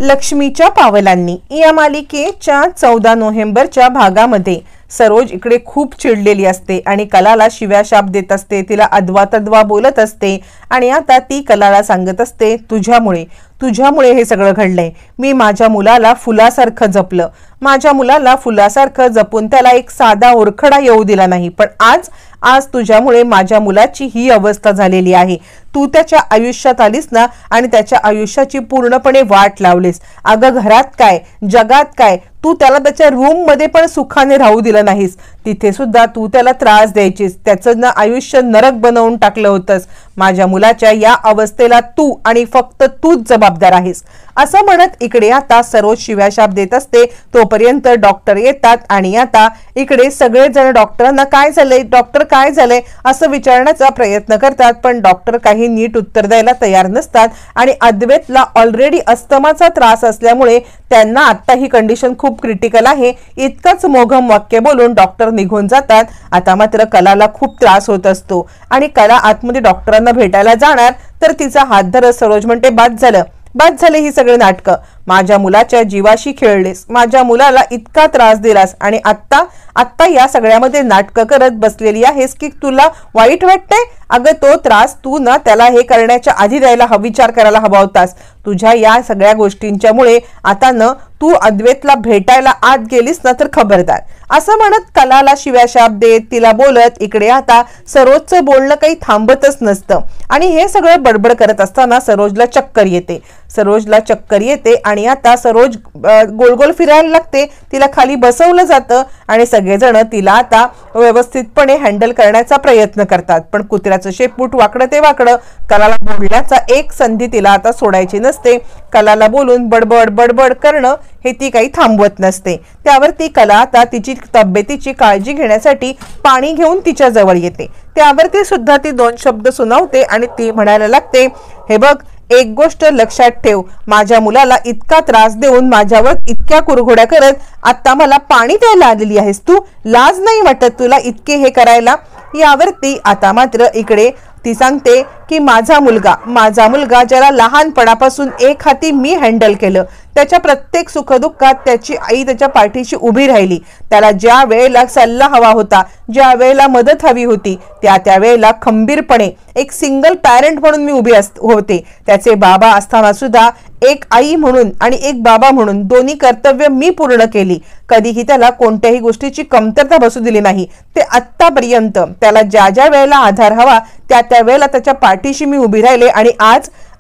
लक्ष्मीच्या पावलांनी या मालिकेच्या 14 नोव्हेंबरच्या भागामध्ये सरोज इकडे खूप चिडलेली असते आणि कलाला शिव्याशाप देत असते, तिला अद्वा तद्वा बोलत असते आणि आता ती कलाला सांगत असते, तुझ्यामुळे हे सगळं घडलंय। मी माझ्या मुलाला फुलासारखं जपलं, माझ्या मुलाला फुलासारखं जपून त्याला एक साधा ओरखडा येऊ दिला नाही, पण आज तुझ्यामुळे माझ्या मुलाची ही अवस्था झालेली आहे। तू त्याच्या आयुष्यात आलीस ना आणि त्याच्या आयुष्याची पूर्णपणे वाट लावलीस। अगं घरात काय जगात काय, तू त्याला त्याच्या रूम मध्ये पण सुखाने राहू दिलं नाहीस, तिथे सुद्धा तू त्याला त्रास द्यायचीस, त्याचं ना आयुष्य नरक बनवून टाकलं होतंस। माझ्या मुलाच्या या अवस्थेला तू आणि फक्त तूच जबाबदार आहेस, असं म्हणत इकडे आता सरोज शिव्याशाप देत असते। तोपर्यंत डॉक्टर येतात आणि आता इकडे सगळेजण डॉक्टरांना काय झालंय, डॉक्टर काय झालंय असं विचारण्याचा प्रयत्न करतात, पण डॉक्टर काही नीट उत्तर द्यायला तयार नसतात आणि अद्वैतला ऑलरेडी अस्थमाचा त्रास असल्यामुळे त्यांना आता ही कंडिशन खूप क्रिटिकल आहे इतकंच मोघम वाक्य बोलून डॉक्टर निघून जातात। आता मात्र कलाला खूप त्रास होत असतो आणि कला आतमध्ये डॉक्टरांना भेटायला जाणार तर तिचा हात धरत सरोज म्हणते, बाद झाले ही सगळे नाटकं, माझ्या मुलाच्या जीवाशी खेळलेस, माझ्या मुलाला इतका त्रास दिलास आणि आत्ता या सगळ्यामध्ये नाटकं करत बसलेली आहेस की तुला वाईट वाटतंय। अगं तो त्रास तू ना त्याला हे करण्याच्या आधी द्यायला विचार करायला हवा होतास। तुझ्या या सगळ्या गोष्टींच्यामुळे आता न तू अद्वैतला भेटायला आत गेलीस ना तर खबरदार, असं म्हणत कलाला शिव्याशाप देत तिला बोलत इकडे आता सरोजचं बोलणं काही थांबतच नसतं आणि हे सगळं बडबड करत असताना सरोजला चक्कर येते आणि आता सरोज गोल गोल फिरायला लागते, तिला खाली बसवलं जातं आणि सगळेजण तिला आता व्यवस्थितपणे हँडल करण्याचा प्रयत्न करतात, पण कुत्र्याचं शेपूट वाकडं ते वाकडं, कलाला बोलण्याचा एक संधी तिला आता सोडायची नसते। कलाला बोलून बडबड करणं हे ती काही थांबवत नसते। त्यावरती कला आता तिची तब्येतीची काळजी घेण्यासाठी पाणी घेऊन तिच्या जवळ येते, त्यावरती सुद्धा ती 2 शब्द सुनावते आणि ती म्हणायला लागते, हे बघ एक गोष्ट लक्षात ठेव, माझ्या मुलाला इतका त्रास देऊन माझ्यावर इतक्या कुरघोड्या करत आता मला पाणी द्यायला आलेली आहेस तू, लाज नाही वाटत तुला इतके हे करायला। यावरती आता मात्र इकडे ती सांगते की माझा मुलगा ज्याला लहानपणापासून एक हाती मी हँडल केलं, त्याच्या प्रत्येक सुखदुःखात त्याची आई त्याच्या पाठीशी उभी राहिली, त्याला ज्या वेळेला सल्ला हवा होता, ज्या वेळेला मदत हवी होती त्या वेळेला खंबीरपणे एक सिंगल पॅरेंट म्हणून मी उभी होते। त्याचे बाबा असताना सुद्धा एक आई म्हणून आणि एक बाबा म्हणून दोन्ही कर्तव्य मी पूर्ण केली, कधीही त्याला कोणत्याही गोष्टीची कमतरता बसू दिली नाही। ते आत्तापर्यंत त्याला ज्या वेळेला आधार हवा त्या वेळेला त्याच्या पाठीशी मी उभी राहिले आणि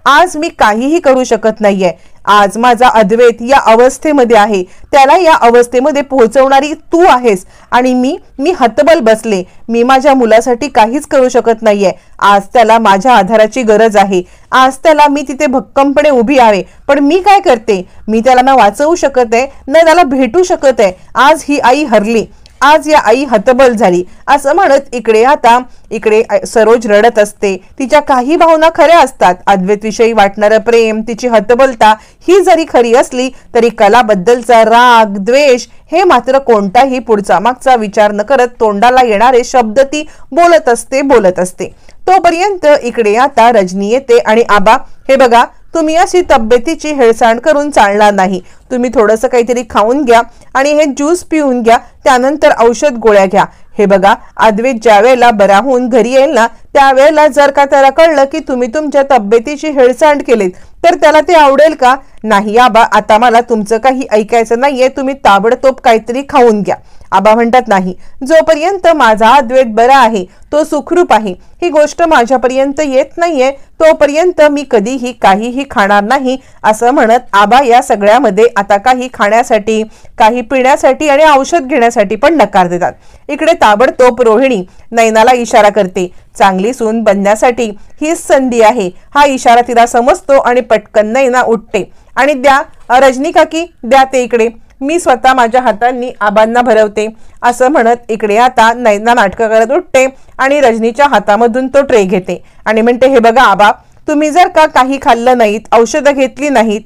आज मी काहीही करू शकत नाहीये। आज माझा अद्वैत या अवस्थेमध्ये आहे, त्याला या अवस्थेमध्ये पोहोचवणारी तू आहेस आणि मी हतबल बसले, मी माझ्या मुलासाठी काहीच करू शकत नाहीये। आज त्याला माझ्या आधाराची गरज आहे, आज त्याला मी तिथे भक्कमपणे उभी आहे, पण मी काय करते, मी त्याला ना वाचवू शकत आहे ना त्याला भेटू शकत आहे। आज ही आई हरली, आज या आई हतबल झाली, असं म्हणत इकडे सरोज रडत असते। तिच्या काही भावना खऱ्या असतात, अद्वैत विषयी वाटणारं प्रेम, तिची हतबलता ही जरी खरी असली तरी कलाबद्दलचा राग द्वेष हे मात्र कोणताही पुढचा मागचा विचार न करत तोंडाला येणारे शब्द ती बोलत असते। तोपर्यंत इकडे आता रजनी येते आणि आबा हे बघा, तुम्ही अशी तब्येतीची हेळसांड करून चालणार नाही, तुम्ही थोडंसं काहीतरी खाऊन घ्या आणि हे ज्यूस पिऊन घ्या, त्यानंतर औषध गोळ्या घ्या। हे बघा अद्वैत ज्या वेळेला बरा होऊन घरी येईल ना त्यावेळेला जर का त्याला कळलं की तुम्ही तुमच्या तब्येतीची हेळसांड केलीत तर त्याला ते आवडेल का? नाही आबा, आता मला तुमचं काही ऐकायचं नाहीये, तुम्ही ताबडतोब काहीतरी खाऊन घ्या। आबा म्हणतात, नाही, जोपर्यंत माझा अद्वैत बरा आहे, तो सुखरूप आहे, ही गोष्ट माझ्यापर्यंत येत नाहीये तोपर्यंत मी कधीही काहीही खाणार नाही, असं म्हणत आबा या सगळ्यामध्ये आता काही खाण्यासाठी, काही पिण्यासाठी आणि औषध घेण्यासाठी पण नकार देतात। इकडे ताबडतोब रोहिणी नैनाला इशारा करते, चांगली सून बनण्यासाठी हीच संधी आहे, हा इशारा तिला समजतो आणि पटकन नैना उठते आणि द्या रजनी काकी, द्या ते इकडे, मी स्वतः माझ्या हातांनी आबांना भरवते, असं म्हणत इकडे आता नैना नाटकं करत उठते आणि रजनीच्या हातामधून तो ट्रे घेते आणि म्हणते, हे बघा आबा, तुम्ही जर का काही खाल्लं नाहीत, औषधं घेतली नाहीत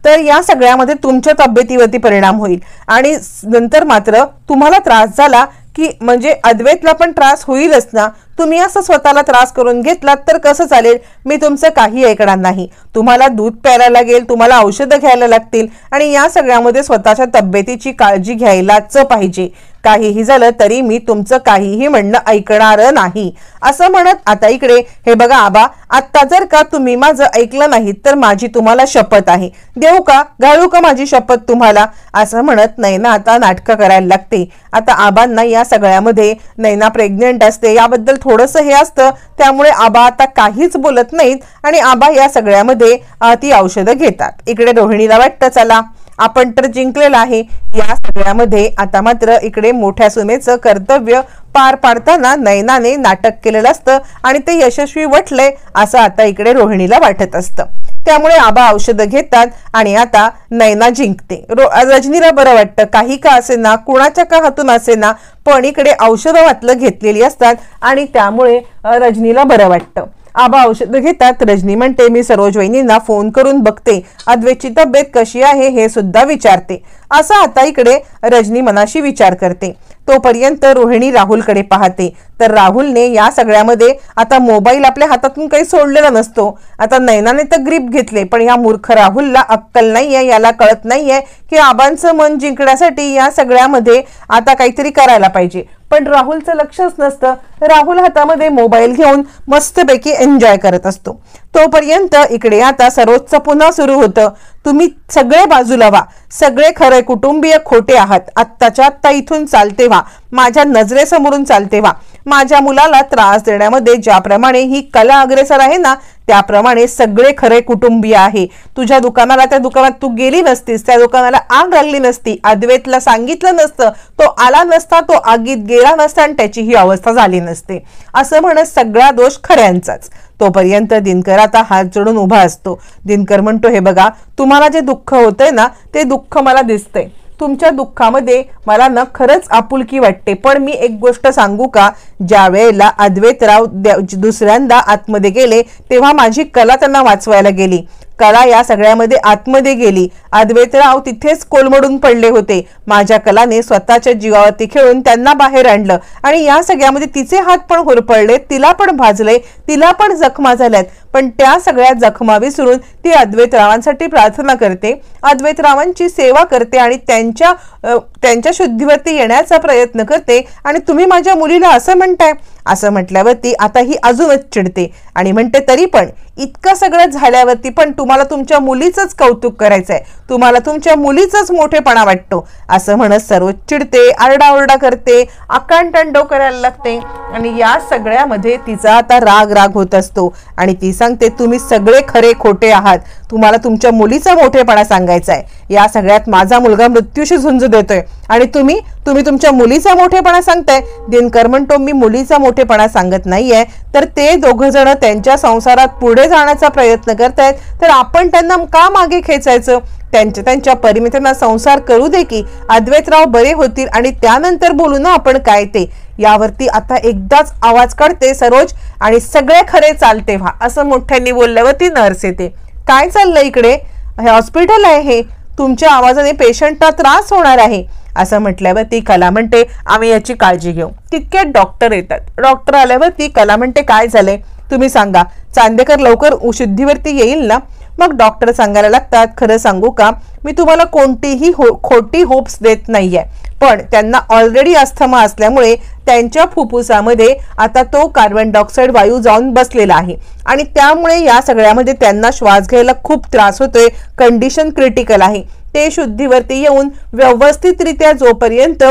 तर या सगळ्यामध्ये तुमच्या तब्येतीवरती परिणाम होईल आणि नंतर मात्र तुम्हाला त्रास झाला की म्हणजे अद्वैतला पण त्रास होईलच ना, तुम्ही असं स्वतःला त्रास करून घेतलात तर कसं चालेल? मी तुमचं काही ऐकणार नाही. तुम्हाला दूध प्यायला लागेल, तुम्हाला औषधं घ्यायला लागतील आणि या सगळ्यामध्ये स्वतःच्या तब्येतीची काळजी घ्यायलाच पाहिजे. काहीही झालं तरी मी तुमचं काहीही म्हणणं ऐकणार नाही असं म्हणत आता इकडे हे बघा आबा, आता जर का तुम्ही माझं ऐकलं नाही तर माझी तुम्हाला शपथ आहे. देऊ का, घालू का माझी शपथ तुम्हाला? असं म्हणत नैना आता नाटकं करायला लागते. आता आबांना या सगळ्यामध्ये नैना प्रेग्नेंट असते याबद्दल थोडंसं हे असतं, त्यामुळे आबा आता काहीच बोलत नाहीत आणि आबा या सगळ्यामध्ये ती औषधं घेतात. इकडे रोहिणीला वाटतं चला आपण तर जिंकलेलं आहे. या सगळ्यामध्ये आता मात्र इकडे मोठ्या सुनेचं कर्तव्य पार पाडताना नैनाने नाटक केलेलं असतं आणि ते यशस्वी वाटलंय असं आता इकडे रोहिणीला वाटत असतं. त्यामुळे आबा औषधं घेतात आणि आता नैना जिंकते. रजनीला बरं वाटतं, काही का असेना, कुणाच्या का हातून असेना, पण इकडे औषधं वाटलं घेतलेली असतात आणि त्यामुळे रजनीला बरं वाटतं. आबा औषध घेतात. रजनी म्हणते मी सरोज वहिनींना फोन करून बघते, अद्वैतची तब्येत कशी आहे हे सुद्धा विचारते. असं आता इकडे रजनी मनाशी विचार करते. तोपर्यंत रोहिणी राहुलकडे पाहते तर राहुलने या सगळ्यामध्ये आता मोबाईल आपल्या हातातून काही सोडलेला नसतो. आता नैनाने तर ग्रीप घेतले, पण या मूर्ख राहुलला अक्कल नाहीये, याला कळत नाहीये की आबांचं मन जिंकण्यासाठी या सगळ्यामध्ये आता काहीतरी करायला पाहिजे. पण राहुलचं लक्षच नसतं. राहुल हातामध्ये मोबाईल घेऊन मस्तपैकी एन्जॉय करत असतो. तोपर्यंत इकडे आता सरोजचं पुन्हा सुरू होतं, तुम्ही सगळे बाजूला व्हा, सगळे खरे कुटुंबीय खोटे आहात, आत्ताच्या आत्ता इथून चालते व्हा, माझ्या नजरेसमोरून चालते व्हा. माझ्या मुलाला त्रास देण्यामध्ये ज्याप्रमाणे ही कला अग्रेसर आहे ना, त्याप्रमाणे सगळे खरे कुटुंबीय आहे. तुझ्या दुकानाला, त्या दुकानात तू गेली नसतीस, त्या दुकानाला आग लागली नसती, अद्वैतला सांगितलं नसतं, तो आला नसता, तो आगीत गेला नसता आणि त्याची ही अवस्था झाली नसते. असं म्हणत सगळा दोष खऱ्यांचाच. तोपर्यंत दिनकर आता हात जोडून उभा असतो. दिनकर म्हणतो हे बघा, तुम्हाला जे दुःख होतंय ना ते दुःख मला दिसतंय. तुमच्या दुःखामध्ये मला ना खरंच आपुलकी वाटते. पण मी एक गोष्ट सांगू का, ज्या वेळेला अद्वैतराव दुसऱ्यांदा आतमध्ये गेले तेव्हा माझी कला त्यांना वाचवायला गेली. कला या सगळ्यामध्ये आतमध्ये गेली. अद्वैतराव तिथेच कोलमडून पडले होते. माझ्या कलाने स्वतःच्या जीवावरती खेळून त्यांना बाहेर आणलं आणि या सगळ्यामध्ये तिचे हात पण होरपळले, तिला पण भाजले, तिला पण जखमा झाल्यात. पण त्या सगळ्या जखमा विसरून ती अद्वैतरावांसाठी प्रार्थना करते, अद्वैतरावांची सेवा करते आणि त्यांच्या शुद्धीवरती येण्याचा प्रयत्न करते. आणि तुम्ही माझ्या मुलीला असं म्हणताय, असं म्हटल्यावरती आता ही अजूनच चिडते आणि म्हणते तरी पण इतकं सगळं झाल्यावरती पण तुम्हाला तुमच्या मुलीचंच कौतुक करायचंय, तुम्हाला तुमच्या मुलीचाच मोठेपणा वाटतो. असं म्हणत सरोज चिडते, आरडाओरडा करते, आकांतांडव करायला लागते आणि या सगळ्यामध्ये तिचा आता राग होत असतो आणि ती सांगते तुम्ही सगळे खरे खोटे आहात, तुम्हाला तुमच्या मुलीचा मोठेपणा सांगायचा आहे. या सगळ्यात माझा मुलगा मृत्यूशी झुंज देतोय आणि तुम्ही तुमच्या मुलीचा मोठेपणा सांगताय. दिनकर म्हणतो मी मुलीचा मोठेपणा सांगत नाहीये, तर ते दोघ जण त्यांच्या संसारात पुढे जाण्याचा प्रयत्न करतायत, तर आपण त्यांना का मागे खेचायचं? त्यांच्या परिमितींना संसार करू दे की, अद्वैतराव बरे होतील आणि त्यानंतर बोलू ना आपण काय ते. यावरती आता एकदाच आवाज काढते सरोज आणि सगळे खरे चालते व्हा असं मोठ्यांनी बोलल्यावरती नर्स येते. काय चाललंय इकडे? हे हॉस्पिटल आहे, हे तुमच्या आवाजाने पेशंटला त्रास होणार आहे असं म्हटल्यावर ती कला म्हणते आम्ही याची काळजी घेऊ. तितक्यात डॉक्टर येतात. डॉक्टर आल्यावर ती कला म्हणते काय झालंय तुम्ही सांगा, चांदेकर लवकर शुद्धीवरती येईल ना? मग डॉक्टर सांगायला लागतात खरं सांगू का, मी तुम्हाला कोणतीही खोटी होप्स देत नाहीये, पण त्यांना ऑलरेडी अस्थमा असल्यामुळे त्यांच्या फुफ्फुसामध्ये आता तो कार्बन डायऑक्साईड वायू जाऊन बसलेला आहे आणि त्यामुळे या सगळ्यामध्ये त्यांना श्वास घ्यायला खूप त्रास होतोय. कंडिशन क्रिटिकल आहे. ते शुद्धीवरती येऊन व्यवस्थितरित्या जोपर्यंत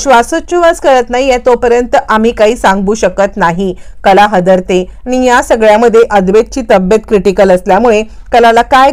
श्वासोच्छवास करत नाहीये तोपर्यंत आम्ही काही सांगू शकत नाही. कला हदरते आणि या सगळ्यामध्ये अद्वैतची तब्येत क्रिटिकल असल्यामुळे कलाला काय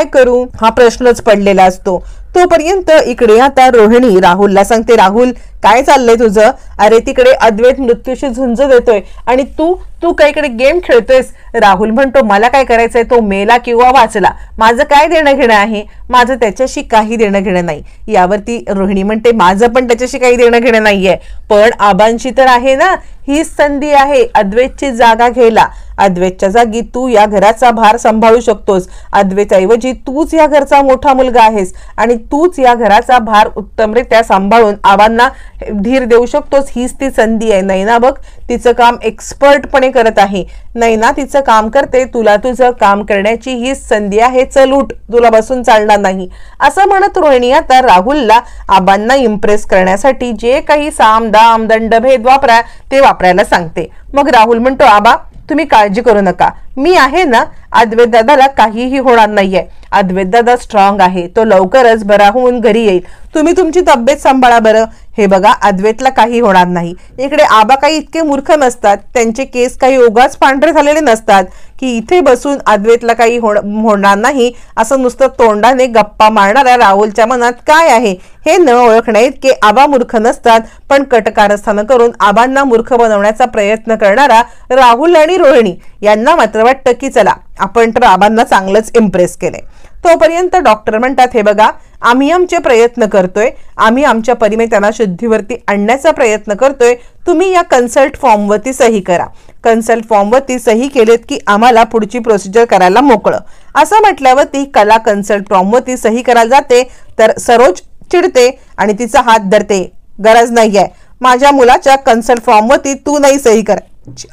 करू हा प्रश्नच पडलेला असतो. तोपर्यंत इकडे आता रोहिणी राहुलला सांगते राहुल काय चाललंय तुझं? अरे तिकडे अद्वैत मृत्यूशी झुंज देतोय आणि तू काय इकडे गेम खेळतोयस. राहुल म्हणतो मला काय करायचंय, तो मेला किंवा वाचला, माझं काय देणं घेणं आहे, माझं त्याच्याशी काही देणं घेणं नाही. यावरती रोहिणी म्हणते माझं पण त्याच्याशी काही देणं घेणं नाहीये, पण आबांची तर आहे ना, हीच संधी आहे अद्वैतची जागा घ्यायला. अद्वैतच्या जागी तू या घराचा भार सांभाळू शकतोस. अद्वैतऐवजी तूच या घरचा मोठा मुलगा आहेस आणि तूच या घराचा भार उत्तमरित्या सांभाळून आबांना धीर देऊ शकतोस. हीच ती संधी आहे. नैना बघ तिचं काम एक्सपर्टपणे करत आहे. नैना तिचं काम करते, तुला तुझं काम करण्याची हीच संधी आहे. चल उठ, तुला बसून चालणार नाही. असं म्हणत रोहिणी आता राहुलला आबांना इम्प्रेस करण्यासाठी जे काही साम दाम दंड भेद वापरा ते वापरायला सांगते. मग राहुल म्हणतो, आबा तुम्ही काळजी करू नका, मी आहे ना. अद्वैत दादाला काहीही होणार नाहीये. अद्वैत दादा स्ट्रॉंग आहे, तो लवकरच बरा होऊन घरी येईल. तुम्ही तुमची तब्येत सांभाळा बरं. हे बघा, अद्वैतला काही होणार नाही. इकडे आबा काही इतके मूर्ख नसतात, त्यांचे केस काही ओघाच पांढरे झालेले नसतात की इथे बसून अद्वैतला काही होणार नाही असं नुसतं तोंडाने गप्पा मारणाऱ्या राहुलच्या मनात काय आहे हे न ओळखणे इतके आबा मूर्ख नसतात. पण कटकारस्थान करून आबांना मूर्ख बनवण्याचा प्रयत्न करणारा राहुल आणि रोहिणी यांना मात्र वाटतं की चला आपण तर आबांना चांगलंच इम्प्रेस केलंय. तोपर्यंत डॉक्टर म्हणतात, हे बघा आम्ही आमचे प्रयत्न करतोय, आम्ही आमच्या परीने त्यांना शुद्धीवरती आणण्याचा प्रयत्न करतोय. तुम्ही या कन्सल्ट फॉर्मवरती सही करा. कन्सल्ट फॉर्मवरती सही केलेत की आम्हाला पुढची प्रोसिजर करायला मोकळं. असं म्हटल्यावर ती कला कन्सल्ट फॉर्मवरती सही करायला जाते तर सरोज चिडते आणि तिचा हात धरते. गरज नाहीये, माझ्या मुलाच्या कन्सल्ट फॉर्मवरती तू नाही सही कर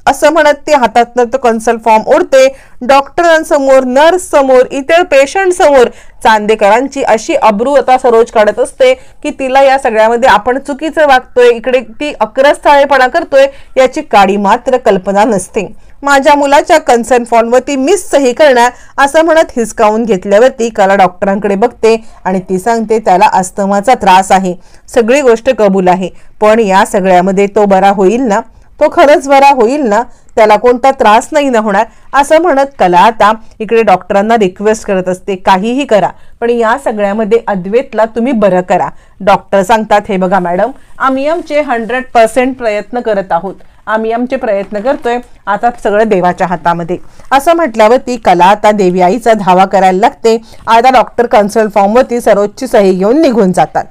असं म्हणत ते हातातनं तो कन्सल्ट फॉर्म ओढते. डॉक्टरांसमोर, नर्स समोर, इतर पेशंट समोर चांदेकरांची अशी अब्रू आता सरोज काढत असते की तिला या सगळ्यामध्ये आपण चुकीचं वागतोय, इकडे ती अक्रस्थाळेपणा करतोय याची काडी मात्र कल्पना नसते. माझ्या मुलाच्या कन्सर्न फॉर्मवरती मिस सही करणार असं म्हणत हिसकावून घेतल्यावरती कला डॉक्टरांकडे बघते आणि ती सांगते त्याला अस्थमाचा त्रास आहे. सगळी गोष्ट कबूल आहे, पण या सगळ्यामध्ये तो बरा होईल ना, तो खरंच बरा होईल ना, त्याला कोणता त्रास नाही ना होणार असं म्हणत कला आता इकडे डॉक्टरांना रिक्वेस्ट करत असते, काहीही करा पण या सगळ्यामध्ये अद्वैतला तुम्ही बरं करा. डॉक्टर सांगतात, हे बघा मॅडम आम्ही आमचे 100% प्रयत्न करत आहोत, आम्ही आमचे प्रयत्न करतोय, आता सगळं देवाच्या हातामध्ये. असं म्हटल्यावर ती कला आता देवी आईचा धावा करायला लागते. आता डॉक्टर कन्सल्ट फॉर्मवरती सरोजची सही घेऊन निघून जातात.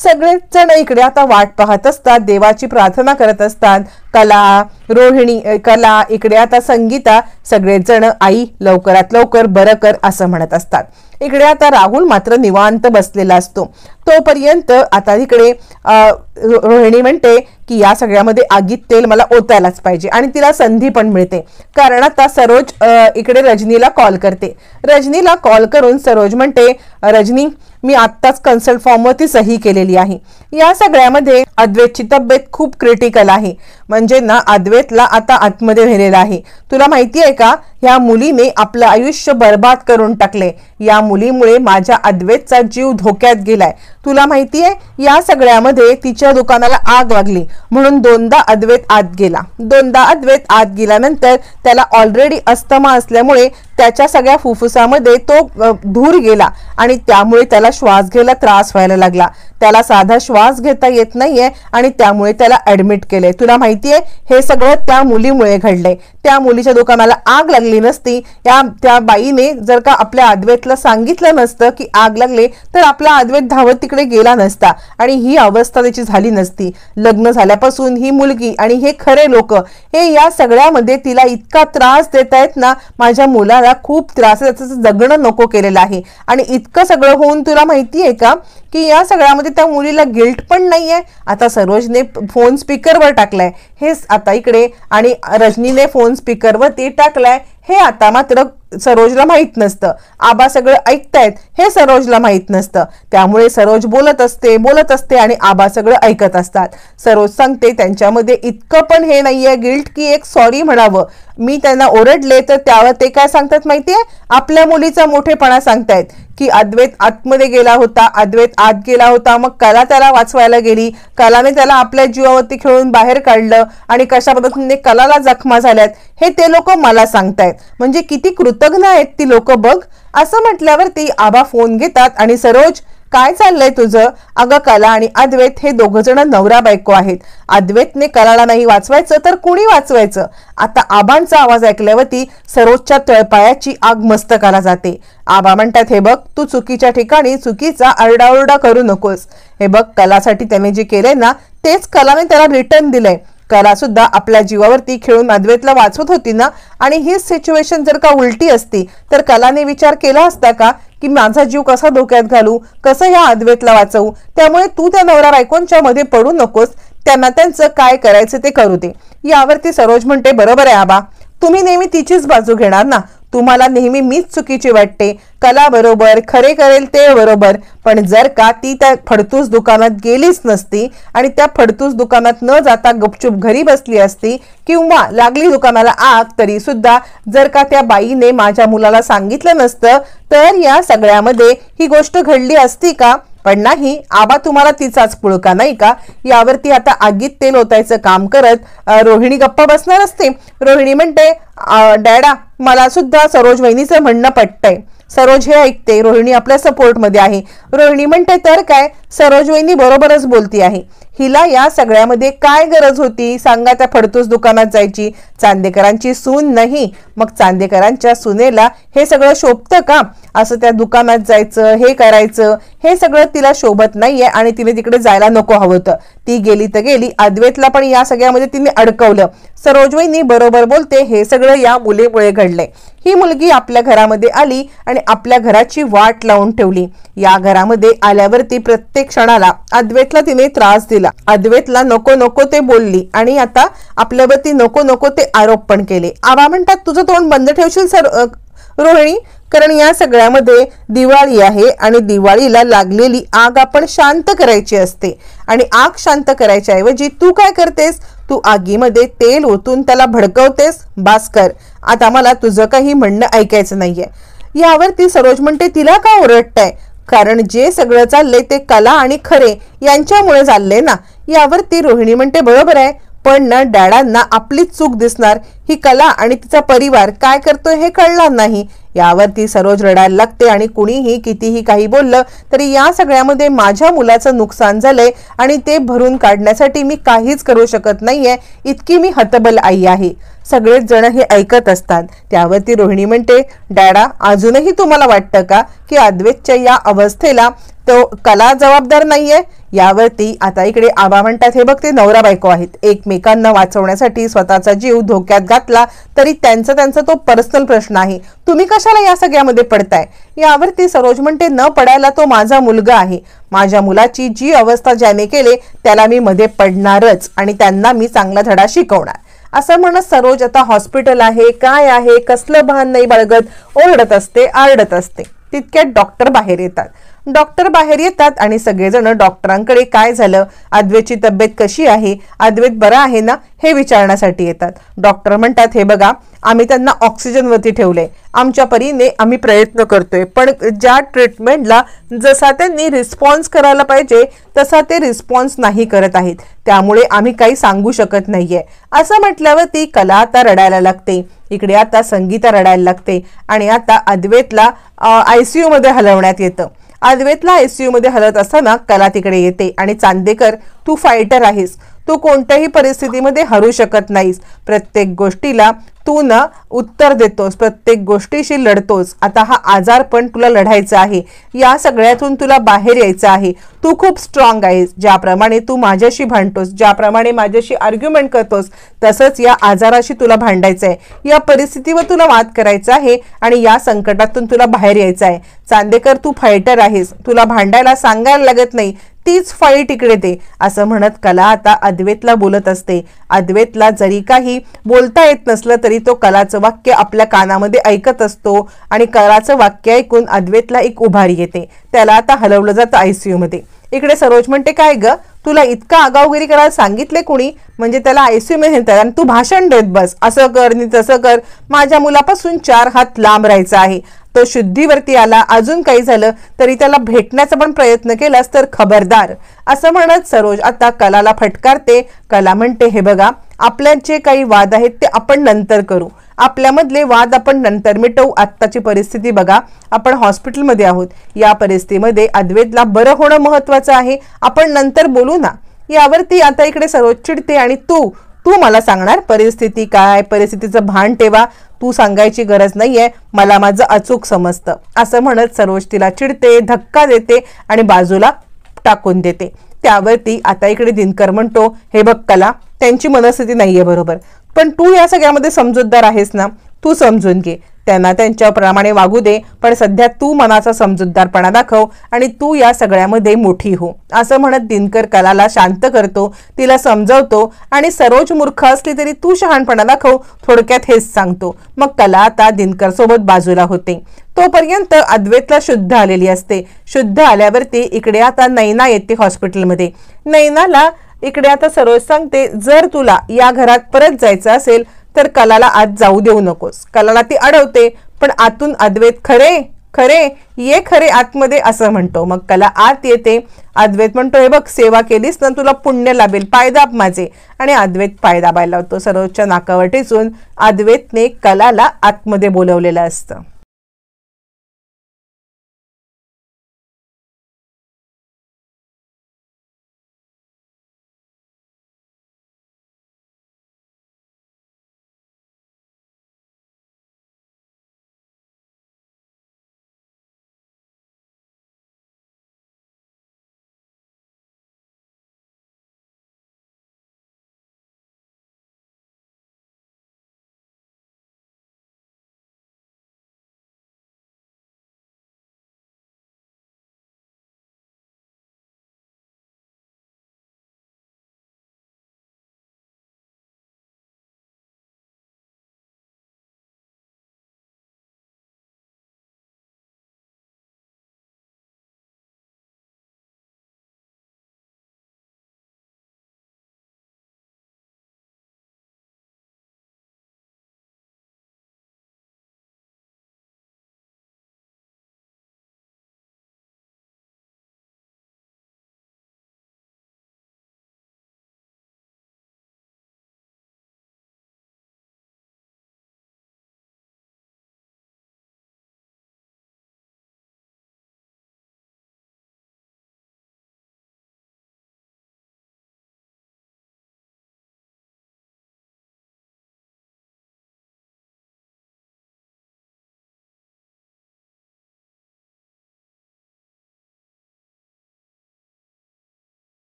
सगळेच जण इकडे आता वाट पाहत असतात, देवाची प्रार्थना करत असतात. कला, रोहिणी, कला, इकडे आता संगीता सगळेच जण आई लवकरात लवकर बरं कर असं म्हणत असतात. इकडे आता राहुल मात्र निवांत बसलेला असतो. तोपर्यंत आता इकडे रोहिणी म्हणते की या सगळ्यामध्ये आगीत तेल मला ओतायलाच पाहिजे आणि तिला संधी पण मिळते. कारण आता सरोज इकडे रजनीला कॉल करते. रजनीला कॉल करून सरोज म्हणते, रजनी मी आत्ताच कन्सल्ट फॉर्मवरती सही केलेली आहे. या सगळ्यामध्ये अद्वैतची तब्येत खूप क्रिटिकल आहे, म्हणजे ना अद्वैतला आता आतमध्ये नेलेलं आहे. तुला माहिती आहे का, ह्या मुलीने आपलं आयुष्य बर्बाद करून टाकले. या मुलीमुळे माझ्या अद्वैतचा जीव धोक्यात गेलाय. तुला माहिती आहे या सगळ्यामध्ये तिच्या दुकानाला आग लागली म्हणून दोनदा अद्वैत आत गेला. दोनदा अद्वैत आत गेल्यानंतर त्याला ऑलरेडी अस्थमा असल्यामुळे त्याच्या सगळ्या फुफ्फुसामध्ये तो धूर गेला आणि त्यामुळे त्याला श्वास घ्यायला त्रास व्हायला लागला. त्याला साधा श्वास घेता येत नाहीये आणि त्यामुळे त्याला ऍडमिट केले. तुला माहितीये हे सगळं त्या मुलीमुळे घडलंय. त्या मुलीच्या दुकानाला आग लागली नसती, त्या बाईने जर का आपल्या अद्वैतला सांगितलं नसतं की आग लागले तर आपला अद्वैत धावत तिकडे गेला नसता आणि ही अवस्था त्याची झाली नसती. लग्न झाल्यापासून ही मुलगी आणि हे खरे लोक हे या सगळ्यामध्ये तिला इतका त्रास देत आहेत ना, माझ्या मुलाला खूप त्रास आहे, त्याचं जगणं नको केलेलं आहे. आणि इतकं सगळं होऊन तुला माहिती आहे का की या सगळ्यामध्ये त्या मुलीला गिल्ट पण नाहीये. आता सरोजने फोन स्पीकरवर टाकलाय हे आता इकडे आणि रजनीने फोन स्पीकरवरती टाकलाय हे आता मात्र सरोजला माहित नसतं. आबा सगळं ऐकतायत हे सरोजला माहित नसतं. त्यामुळे सरोज बोलत असते आणि आबा सगळं ऐकत असतात. सरोज सांगते त्यांच्यामध्ये इतकं पण हे नाहीये गिल्ट की एक सॉरी म्हणावं. मी त्यांना ओरडले तर त्यावर ते काय सांगतात माहितीये, आपल्या मुलीचा मोठेपणा सांगतायत की अद्वैत आतमध्ये गेला होता, अद्वैत आत गेला होता, मग कला त्याला वाचवायला गेली, कलाने त्याला आपल्या जीवावरती खेळून बाहेर काढलं आणि कशा पद्धतीने कलाला जखमा झाल्यात हे ते लोक मला सांगतायत. म्हणजे किती कृतज्ञ आहेत ती लोक बघ. असं म्हटल्यावर ती आबा फोन घेतात आणि सरोज काय चाललंय तुझं? अगं कला आणि अद्वैत हे दोघ जण नवरा बायको आहेत. अद्वैतने कलाला नाही वाचवायचं तर कुणी वाचवायचं? आता आबांचा आवाज ऐकल्यावरती सरोजच्या तळपायाची आग मस्तकाला जाते. आबा म्हणतात, हे बघ तू चुकीच्या ठिकाणी चुकीचा आरडाओरडा करू नकोस. हे बघ कलासाठी त्याने जे केलंय ना तेच कलाने त्याला रिटर्न दिलंय. कला सुद्धा आपल्या जीवावरती खेळून अद्वैतला वाचवत होती ना, आणि ही सिच्युएशन जर का उलटी असती तर कलाने विचार केला असता का की माझा जीव कसा धोक्यात घालू, कसं ह्या अद्वैतला वाचवू. त्यामुळे तू त्या नवरा बायकोंच्या मध्ये पडू नकोस, त्यांना त्यांचं काय करायचं ते करू दे. यावरती सरोज म्हणते, बरोबर आहे आबा, तुम्ही नेहमी तिचीच बाजू घेणार ना, तुम्हाला नेहमी मीच चुकीची वाटते. कला बरोबर, खरे करेल ते बरोबर, पण जर का ती त्या फडतूस दुकानात गेलीच नसती आणि त्या फडतूस दुकानात न जाता गपचूप घरी बसली असती किंवा लागली दुकानाला आग तरी सुद्धा जर का त्या बाईने माझ्या मुलाला सांगितलं नसतं तर या सगळ्यामध्ये ही गोष्ट घडली असती का. पण नाही, आबा तुम्हाला तिचाच पुळका नाही का. यावरती आता आगीत तेल ओतायचं काम करत रोहिणी गप्पा बसणार असते. रोहिणी म्हणते, डॅडा मला सुद्धा सरोज वहिनीचं म्हणणं पटतंय. सरोज हे ऐकते, रोहिणी आपल्या सपोर्ट मध्ये आहे. रोहिणी म्हणते, तर काय, सरोज वहिनी बरोबरच बोलती आहे. हिला या सगळ्यामध्ये काय गरज होती सांगा त्या फडतूस दुकानात जायची. चांदेकरांची सून नाही, मग चांदेकरांच्या सुनेला हे सगळं शोभतं का. असं त्या दुकानात जायचं, हे करायचं, हे सगळं तिला शोभत नाहीये आणि तिने तिकडे जायला नको हवं होतं. ती गेली तर गेली, अद्वैतला पण या सगळ्यामध्ये तिने अडकवलं. सरोज वहिनी बरोबर बोलते, हे सगळं या मुलीमुळे घडलंय. ही मुलगी आपल्या घरामध्ये आली आणि आपल्या घराची वाट लावून ठेवली. या घरामध्ये आल्यावरती प्रत्येक क्षणाला अद्वैतला तिने त्रास दिला. अद्वैतला नको नको ते बोलली आणि आता आपल्यावरती नको नको ते आरोप पण केले. आबा म्हणतात, तुझं तोंड बंद ठेवशील रोहिणी, कारण या सगळ्यामध्ये दिवाळी आहे आणि दिवाळीला लागलेली आग आपण शांत करायची असते. आणि आग शांत करायच्या ऐवजी तू काय करतेस, तू आगीमध्ये तेल ओतून त्याला भडकवतेस. भास्कर, आता मला तुझं काही म्हणणं ऐकायचं नाहीये. यावरती सरोज म्हणते, तिला का ओरडताय, कारण जे सगळं चाललंय ते कला आणि खरे यांच्यामुळे चाललंय ना. यावरती रोहिणी म्हणते, बरोबर आहे, पण ना डॅडांना आपलीच चूक दिसणार. ही कला आणि तिचा परिवार काय करतोय हे कळणार नाही. यावरती सरोज रडायला लागते आणि कुणीही कितीही काही बोललं तरी या सगळ्यामध्ये माझ्या मुलाचं नुकसान झालंय आणि ते भरून काढण्यासाठी मी काहीच करू शकत नाहीये, इतकी मी हतबल आई आहे. सगळेच जण हे ऐकत असतात. त्यावरती रोहिणी म्हणते, डॅडा अजूनही तुम्हाला वाटतं का की अद्वैतच्या या अवस्थेला तो कला जबाबदार नाहीये. यावरती आता इकडे आबा म्हणतात, हे बघ ते नवरा बायको आहेत, एकमेकांना वाचवण्यासाठी स्वतःचा जीव धोक्यात घातला तरी त्यांचा तो पर्सनल प्रश्न आहे, तुम्ही कशाला या सगळ्यामध्ये पडताय. यावरती सरोज म्हणते, न पडायला तो माझा मुलगा आहे. माझ्या मुलाची जी अवस्था ज्याने केले त्याला मी मध्ये पडणारच आणि त्यांना मी चांगला धडा शिकवणार. असं म्हणत सरोज आता हॉस्पिटल आहे, काय आहे, कसलं भान नाही बाळगत ओरडत असते, आरडत असते. तितक्यात डॉक्टर बाहेर येतात. डॉक्टर बाहेर येतात आणि सगळेजण डॉक्टरांकडे काय झालं, अद्वैतची तब्येत कशी आहे, अद्वैत बरा आहे ना हे विचारण्यासाठी येतात. डॉक्टर म्हणतात, हे बघा आम्ही त्यांना ऑक्सिजनवरती ठेवले, आमच्या परीने आम्ही प्रयत्न करतोय, पण ज्या ट्रीटमेंटला जसा त्यांनी रिस्पॉन्स करायला पाहिजे तसा ते रिस्पॉन्स नाही करत आहेत, त्यामुळे आम्ही काही सांगू शकत नाहीये. असं म्हटल्यावरती कला आता रडायला लागते. इकडे आता संगीता रडायला लागते आणि आता अद्वैतला ICU मध्ये हलवण्यात येतं. अद्वैतला ICU मध्ये हलत असताना कला तिकडे येते आणि चांदेकर, तू फायटर आहेस, तू कोणत्याही परिस्थितीमध्ये हरू शकत नाहीस, प्रत्येक गोष्टीला तू ना उत्तर देतोस, प्रत्येक गोष्टीशी लढतोस. आता हा आजार पण तुला लढायचा आहे, या सगळ्यातून तुला बाहेर यायचं आहे. तू खूप स्ट्रॉंग आहेस. ज्याप्रमाणे तू माझ्याशी भांडतोस, ज्याप्रमाणे माझ्याशी आर्ग्युमेंट करतोस, तसंच या आजाराशी तुला भांडायचं आहे, या परिस्थितीवर तुला मात करायचं आहे आणि या संकटातून तुला बाहेर यायचं आहे. चांदेकर, तू फायटर आहेस, तुला भांडायला सांगायला लागत नाही, तीच फाईट इकडे दे. असं म्हणत कला आता अद्वैतला बोलत असते. अद्वैतला जरी काही बोलता येत नसलं तरी तो कलाचं वाक्य आपल्या कानामध्ये ऐकत असतो आणि कलाचं वाक्य ऐकून अद्वैतला एक उभारी येते. त्याला आता हलवलं जातं ICU मध्ये. इकडे सरोज म्हणते, काय ग, तुला इतका आगाऊगिरी करायला सांगितले कुणी, म्हणजे त्याला ICU मध्ये नेतात आणि तू भाषण देत बस, असं कर नि तसं कर, माझ्या मुलापासून 4 हात लांब राहायचं आहे. तो शुद्धीवरती आला, अजून काही झालं तरी त्याला भेटण्याचा पण प्रयत्न केलास तर खबरदार. असं म्हणत सरोज आता कलाला फटकारते. कला म्हणते, हे बघा आपल्यात जे काही वाद आहेत ते आपण नंतर करू, आपल्यामधले वाद आपण नंतर मिटवू. आत्ताची परिस्थिती बघा, आपण हॉस्पिटलमध्ये आहोत, या परिस्थितीमध्ये अद्वैतला बरं होणं महत्वाचं आहे, आपण नंतर बोलू ना. यावरती आता इकडे सरोज चिडते आणि तू मला सांगणार परिस्थिती काय, परिस्थितीचं भान ठेवा, तू सांगायची गरज नाहीये, मला माझं अचूक समजतं. असं म्हणत सरोज तिला चिडते, धक्का देते आणि बाजूला टाकून देते. त्यावरती आता इकडे दिनकर म्हणतो, हे बघ कला, त्यांची मनस्थिती नाहीये बरोबर, पण तू या सगळ्यामध्ये समजूतदार आहेस ना, तू समजून घे, त्यांना त्यांच्याप्रमाणे वागू दे, पण सध्या तू मनाचा समजूतदारपणा दाखव आणि तू या सगळ्यामध्ये मोठी हो, असं म्हणत दिनकर कलाला शांत करतो, तिला समजवतो आणि सरोज मूर्ख असली तरी तू शहाणपणा दाखव, थोडक्यात हेच सांगतो. मग कला आता दिनकर सोबत बाजूला होते. तोपर्यंत अद्वैतला शुद्ध आलेली असते. शुद्ध आल्यावरती इकडे आता नैना येते हॉस्पिटलमध्ये. नैनाला इकडे आता सरोज सांगते, जर तुला या घरात परत जायचं असेल तर कलाला आत जाऊ देऊ नकोस. कलाला ती अडवते, पण आतून अद्वैत खरे खरे ये खरे आतमध्ये असं म्हणतो. मग कला आत येते. अद्वैत म्हणतो, हे बघ, सेवा केलीस ना तुला पुण्य लाभेल, पाय दाब माझे. आणि अद्वैत पाय दाबायला लावतो. सरोजच्या नाकावर टेचून अद्वैतने कलाला आतमध्ये बोलवलेलं असतं.